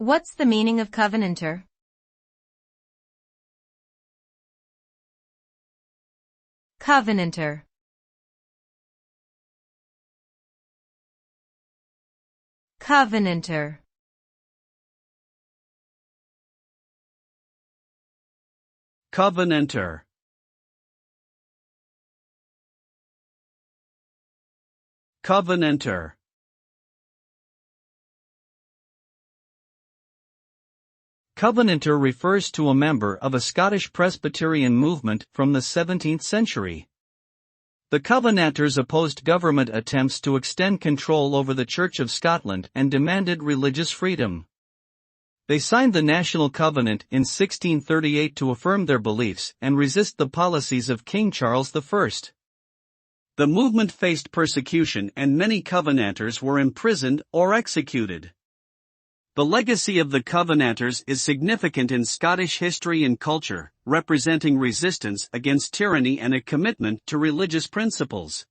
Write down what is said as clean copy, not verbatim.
What's the meaning of covenanter? Covenanter. Covenanter. Covenanter. Covenanter. Covenanter refers to a member of a Scottish Presbyterian movement from the 17th century. The Covenanters opposed government attempts to extend control over the Church of Scotland and demanded religious freedom. They signed the National Covenant in 1638 to affirm their beliefs and resist the policies of King Charles I. The movement faced persecution and many Covenanters were imprisoned or executed. The legacy of the Covenanters is significant in Scottish history and culture, representing resistance against tyranny and a commitment to religious principles.